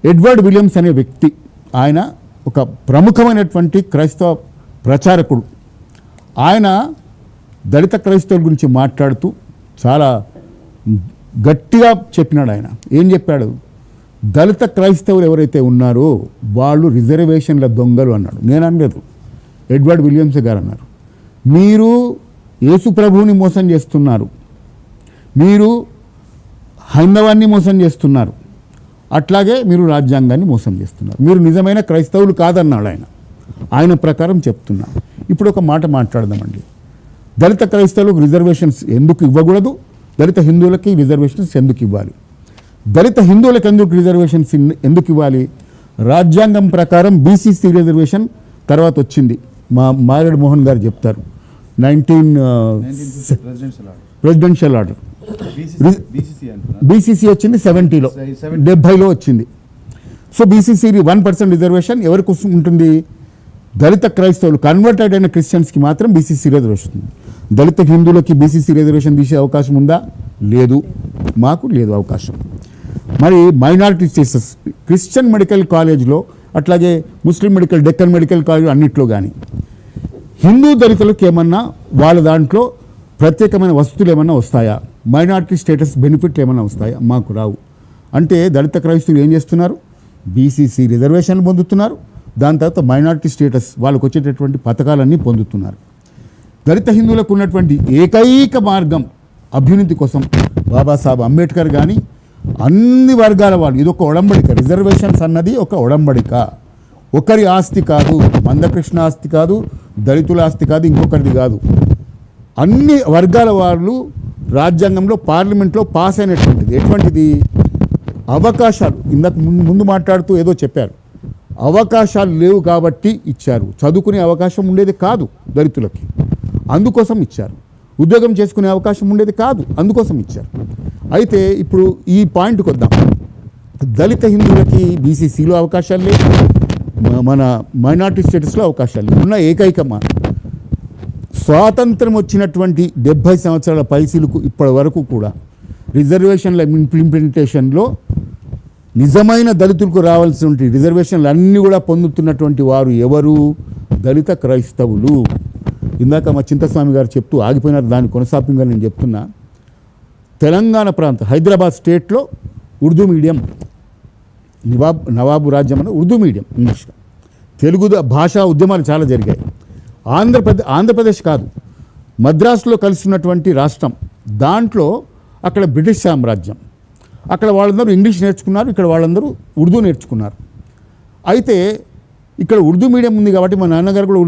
Edward Williams అనే వ్యక్తి, ఆయన ఒక ప్రముఖమైనటువంటి క్రైస్తవ ప్రచారకుడు. ఆయన దళిత క్రైస్తవుల గురించి మాట్లాడుతూ చాలా గట్టిగా చెప్పినాడు. ఆయన ఏం చెప్పాడు? దళిత క్రైస్తవులు ఎవరైతే ఉన్నారో వాళ్ళు రిజర్వేషన్ల దొంగలు అన్నాడు. నేను అనలేదు, ఎడ్వర్డ్ విలియమ్స్ గారు అన్నారు. మీరు యేసు ప్రభువుని మోసం చేస్తున్నారు, మీరు హైందవాన్ని మోసం చేస్తున్నారు, అట్లాగే మీరు రాజ్యాంగాన్ని మోసం చేస్తున్నారు, మీరు నిజమైన క్రైస్తవులు కాదన్నాడు ఆయన. ఆయన ప్రకారం చెప్తున్నా. ఇప్పుడు ఒక మాట మాట్లాడదామండి. దళిత క్రైస్తవులకు రిజర్వేషన్స్ ఎందుకు ఇవ్వకూడదు, దళిత హిందువులకి రిజర్వేషన్స్ ఎందుకు ఇవ్వాలి, దళిత హిందువులకు ఎందుకు రిజర్వేషన్స్ ఎందుకు ఇవ్వాలి? రాజ్యాంగం ప్రకారం బీసీసీ రిజర్వేషన్ తర్వాత వచ్చింది. మారేడు మోహన్ గారు చెప్తారు, 19 ప్రెసిడెన్షియల్ ఆర్డర్. బీసీసీ వచ్చింది 70లో, 70లో వచ్చింది. సో బీసీసీ 1% రిజర్వేషన్ ఎవరికి ఉంటుంది? దళిత క్రైస్తవులు, కన్వర్టెడ్ అయిన క్రిస్టియన్స్కి మాత్రం బీసీసీ రిజర్వేషన్ ఉంది. దళిత హిందువులకి బీసీసీ రిజర్వేషన్ తీసే అవకాశం ఉందా? లేదు, మాకు లేదు అవకాశం. మరి మైనారిటీ స్టేటస్ క్రిస్టియన్ మెడికల్ కాలేజ్లో, అట్లాగే ముస్లిం మెడికల్, డెక్కన్ మెడికల్ కాలేజ్ అన్నిట్లో కానీ హిందూ దళితులకు ఏమన్నా వాళ్ళ దాంట్లో ప్రత్యేకమైన వసతులు ఏమన్నా వస్తాయా? మైనారిటీ స్టేటస్ బెనిఫిట్లు ఏమన్నా వస్తాయా? మాకు రావు. అంటే దళిత క్రైస్తవులు ఏం చేస్తున్నారు? బీసీసీ రిజర్వేషన్లు పొందుతున్నారు, దాని తర్వాత మైనారిటీ స్టేటస్ వాళ్ళకు వచ్చేటటువంటి పథకాలన్నీ పొందుతున్నారు. దళిత హిందువులకు ఉన్నటువంటి ఏకైక మార్గం అభ్యున్నతి కోసం బాబాసాహెబ్ అంబేద్కర్ కానీ అన్ని వర్గాల వాళ్ళు, ఇది ఒక ఒడంబడిక. రిజర్వేషన్స్ అన్నది ఒక ఒడంబడిక, ఒకరి ఆస్తి కాదు, మందకృష్ణ ఆస్తి కాదు, దళితుల ఆస్తి కాదు, ఇంకొకరిది కాదు. అన్ని వర్గాల వాళ్ళు రాజ్యాంగంలో పార్లమెంట్లో పాస్ అయినటువంటిది. ఎటువంటిది? అవకాశాలు. ఇందాక ముందు మాట్లాడుతూ ఏదో చెప్పారు, అవకాశాలు లేవు కాబట్టి ఇచ్చారు. చదువుకునే అవకాశం ఉండేది కాదు దళితులకి, అందుకోసం ఇచ్చారు. ఉద్యోగం చేసుకునే అవకాశం ఉండేది కాదు, అందుకోసం ఇచ్చారు. అయితే ఇప్పుడు ఈ పాయింట్కి వద్దాం. దళిత హిందువులకి బీసీసీలో అవకాశాలు లేవు, మన మైనారిటీ స్టేటస్లో అవకాశాలు లేవు. ఉన్న ఏకైక స్వాతంత్రం వచ్చినటువంటి 70 సంవత్సరాల పైసలకు ఇప్పటి వరకు కూడా రిజర్వేషన్ల ఇంప్లిమెంటేషన్లో నిజమైన దళితులకు రావాల్సినటువంటి రిజర్వేషన్లు అన్నీ కూడా పొందుతున్నటువంటి వారు ఎవరు? దళిత క్రైస్తవులు. ఇందాక మా చింతస్వామి గారు చెప్తూ ఆగిపోయినారు, దాన్ని కొనసాగింపుగా నేను చెప్తున్నా. తెలంగాణ ప్రాంతం హైదరాబాద్ స్టేట్లో ఉర్దూ మీడియం, నవాబు రాజ్యం అన్న ఉర్దూ మీడియం, ఇంగ్లీష్గా. తెలుగు భాషా ఉద్యమాలు చాలా జరిగాయి. ఆంధ్రప్రదేశ్ కాదు, మద్రాసులో కలిసినటువంటి రాష్ట్రం, దాంట్లో అక్కడ బ్రిటిష్ సామ్రాజ్యం. అక్కడ వాళ్ళందరూ ఇంగ్లీష్ నేర్చుకున్నారు, ఇక్కడ వాళ్ళందరూ ఉర్దూ నేర్చుకున్నారు. అయితే ఇక్కడ ఉర్దూ మీడియం ఉంది కాబట్టి మా నాన్నగారు కూడా ఉర్దూ